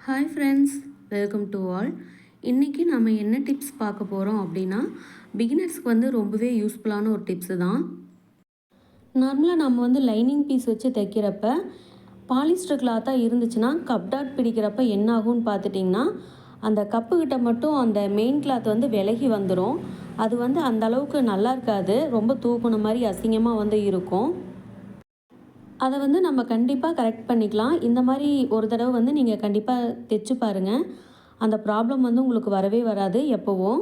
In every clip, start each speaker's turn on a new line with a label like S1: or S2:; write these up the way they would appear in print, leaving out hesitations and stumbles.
S1: Hi friends, welcome to all. இன்றைக்கி நம்ம என்ன டிப்ஸ் பார்க்க போகிறோம் அப்படின்னா, பிகினர்ஸ்க்கு வந்து ரொம்பவே யூஸ்ஃபுல்லான ஒரு டிப்ஸு தான். நார்மலாக நம்ம வந்து லைனிங் பீஸ் வச்சு தைக்கிறப்ப பாலிஸ்டர் கிளாத்தாக இருந்துச்சுன்னா கப் டாட் பிடிக்கிறப்ப என்ன ஆகும்னு பார்த்துட்டிங்கன்னா, அந்த கப்புக்கிட்ட மட்டும் அந்த மெயின் கிளாத் வந்து விலகி வந்துடும். அது வந்து அந்த அளவுக்கு நல்லா இருக்காது, ரொம்ப தூக்குன மாதிரி அசிங்கமாக வந்து இருக்கும். அதை வந்து நம்ம கண்டிப்பாக கரெக்ட் பண்ணிக்கலாம். இந்த மாதிரி ஒரு தடவை வந்து நீங்கள் கண்டிப்பாக தைச்சு பாருங்கள். அந்த ப்ராப்ளம் வந்து உங்களுக்கு வரவே வராது எப்போவும்.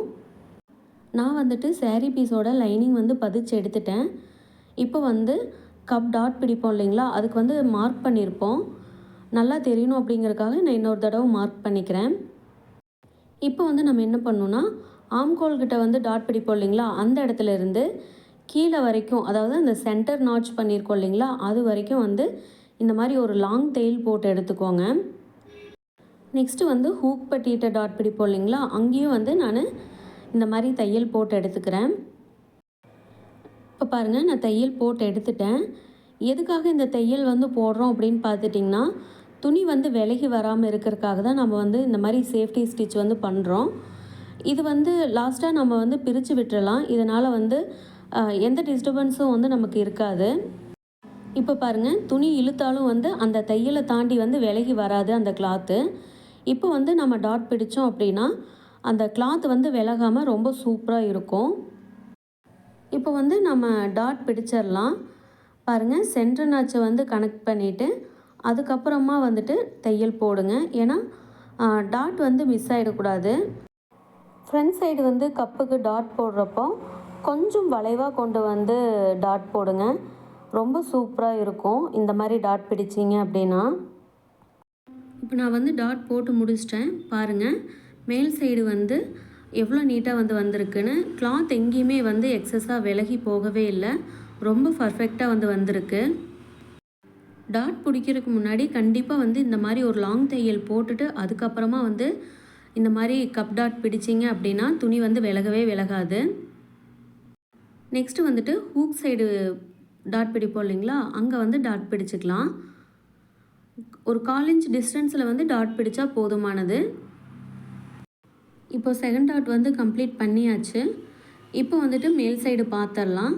S1: நான் வந்துட்டு சாரீ பீஸோட லைனிங் வந்து பதிச்சு எடுத்துட்டேன். இப்போ வந்து கப் டாட் பிடிப்போம் இல்லைங்களா, அதுக்கு வந்து மார்க் பண்ணியிருப்போம். நல்லா தெரியணும் அப்படிங்கிறதுக்காக நான் இன்னொரு தடவை மார்க் பண்ணிக்கிறேன். இப்போ வந்து நம்ம என்ன பண்ணணும்னா, ஆம்கோல்கிட்ட வந்து டாட் பிடிப்போம் இல்லைங்களா, அந்த இடத்துல இருந்து கீழே வரைக்கும், அதாவது அந்த சென்டர் நாட்ச் பண்ணியிருக்கோம் இல்லைங்களா, அது வரைக்கும் வந்து இந்த மாதிரி ஒரு லாங் டெயில் போட்டு எடுத்துக்கோங்க. நெக்ஸ்ட்டு வந்து ஹூக் பட்டிட்ட டாட் பிடிப்போம் இல்லைங்களா, அங்கேயும் வந்து நான் இந்த மாதிரி தையல் போட்டு எடுத்துக்கிறேன். இப்போ பாருங்கள், நான் தையல் போட்டு எடுத்துட்டேன். எதுக்காக இந்த தையல் வந்து போடுறோம் அப்படின்னு பார்த்துட்டிங்கன்னா, துணி வந்து விலகி வராமல் இருக்கிறதுக்காக தான் நம்ம வந்து இந்த மாதிரி சேஃப்டி ஸ்டிச் வந்து பண்ணுறோம். இது வந்து லாஸ்ட்டாக நம்ம வந்து பிரித்து விட்டுறலாம். இதனால் வந்து எந்த டிஸ்டர்பன்ஸும் வந்து நமக்கு இருக்காது. இப்போ பாருங்கள், துணி இழுத்தாலும் வந்து அந்த தையலை தாண்டி வந்து விலகி வராது அந்த கிளாத்து. இப்போ வந்து நம்ம டாட் பிடித்தோம் அப்படின்னா அந்த கிளாத் வந்து விலகாமல் ரொம்ப சூப்பராக இருக்கும். இப்போ வந்து நம்ம டாட் பிடிச்சிடலாம். பாருங்கள், சென்டர் நாச்சை வந்து கனெக்ட் பண்ணிவிட்டு அதுக்கப்புறமா வந்துட்டு தையல் போடுங்க. ஏன்னா டாட் வந்து மிஸ் ஆகிடக்கூடாது. ஃப்ரண்ட் சைடு வந்து கப்புக்கு டாட் போடுறப்போ கொஞ்சம் வளைவாக கொண்டு வந்து டாட் போடுங்க. ரொம்ப சூப்பராக இருக்கும் இந்த மாதிரி டாட் பிடிச்சிங்க அப்படின்னா. இப்போ நான் வந்து டாட் போட்டு முடிச்சிட்டேன். பாருங்கள், மேல் சைடு வந்து எவ்வளோ நீட்டாக வந்து வந்திருக்குன்னு. கிளாத் எங்கேயுமே வந்து எக்ஸஸாக விலகி போகவே இல்லை, ரொம்ப பர்ஃபெக்டாக வந்து வந்திருக்கு. டாட் பிடிக்கிறதுக்கு முன்னாடி கண்டிப்பாக வந்து இந்த மாதிரி ஒரு லாங் தையல் போட்டுட்டு அதுக்கப்புறமா வந்து இந்த மாதிரி கப் டாட் பிடிச்சிங்க அப்படின்னா துணி வந்து விலகவே விலகாது. நெக்ஸ்ட்டு வந்துட்டு ஹூக் சைடு டாட் பிடிப்போம் இல்லைங்களா, அங்கே வந்து டாட் பிடிச்சிக்கலாம். ஒரு 1/4 இன்ச் டிஸ்டன்ஸில் வந்து டாட் பிடிச்சா போதுமானது. இப்போ செகண்ட் டாட் வந்து கம்ப்ளீட் பண்ணியாச்சு. இப்போ வந்துட்டு மேல் சைடு பார்த்துடலாம்.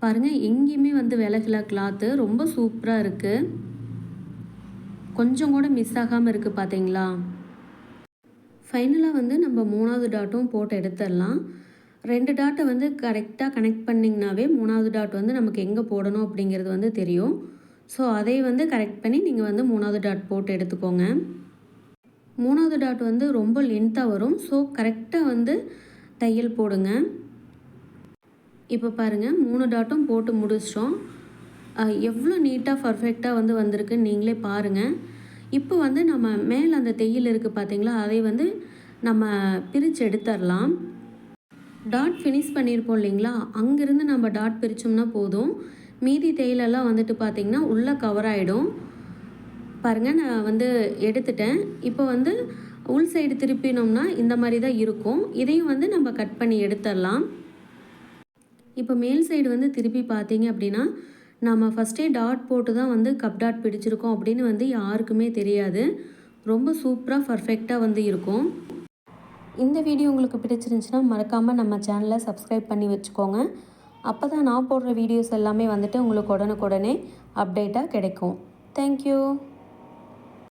S1: பாருங்கள், எங்கேயுமே வந்து விலகல, கிளாத்து ரொம்ப சூப்பராக இருக்குது. கொஞ்சம் கூட மிஸ் ஆகாமல் இருக்குது பார்த்தீங்களா. ஃபைனலாக வந்து நம்ம 3வது டாட்டும் போட்டு எடுத்துடலாம். 2 டாட்டை வந்து கரெக்டாக கனெக்ட் பண்ணிங்கனாவே 3வது டாட் வந்து நமக்கு எங்கே போடணும் அப்படிங்கிறது வந்து தெரியும். ஸோ அதை வந்து கரெக்ட் பண்ணி நீங்கள் வந்து 3வது டாட் போட்டு எடுத்துக்கோங்க. 3வது டாட் வந்து ரொம்ப லென்த்தாக வரும். ஸோ கரெக்டாக வந்து தையல் போடுங்க. இப்போ பாருங்கள், 3 டாட்டும் போட்டு முடிச்சிட்டோம். எவ்வளோ நீட்டாக பர்ஃபெக்டாக வந்து வந்திருக்குன்னு நீங்களே பாருங்கள். இப்போ வந்து நம்ம மேலே அந்த தையல் இருக்குது பார்த்தீங்களா, அதை வந்து நம்ம பிரித்து எடுத்துடலாம். டாட் ஃபினிஷ் பண்ணியிருப்போம் இல்லைங்களா, அங்கேருந்து நம்ம டாட் பிரித்தோம்னா போதும். மீதி தையலெல்லாம் வந்துட்டு பார்த்திங்கன்னா உள்ளே கவர் ஆகிடும். பாருங்கள், நான் வந்து எடுத்துட்டேன். இப்போ வந்து உள் சைடு திருப்பினோம்னா இந்த மாதிரி தான் இருக்கும். இதையும் வந்து நம்ம கட் பண்ணி எடுத்துடலாம். இப்போ மேல் சைடு வந்து திருப்பி பார்த்தீங்க அப்படின்னா நம்ம ஃபஸ்ட்டே டாட் போட்டு தான் வந்து கப் டாட் பிடிச்சிருக்கோம் அப்படின்னு வந்து யாருக்குமே தெரியாது. ரொம்ப சூப்பராக பர்ஃபெக்டாக வந்து இருக்கும். இந்த வீடியோ உங்களுக்கு பிடிச்சிருந்துச்சுன்னா மறக்காமல் நம்ம சேனலை சப்ஸ்கிரைப் பண்ணி வச்சுக்கோங்க. அப்போ தான் நான் போடுற வீடியோஸ் எல்லாமே வந்துட்டு உங்களுக்கு உடனுக்குடனே அப்டேட்டாக கிடைக்கும். தேங்க்யூ.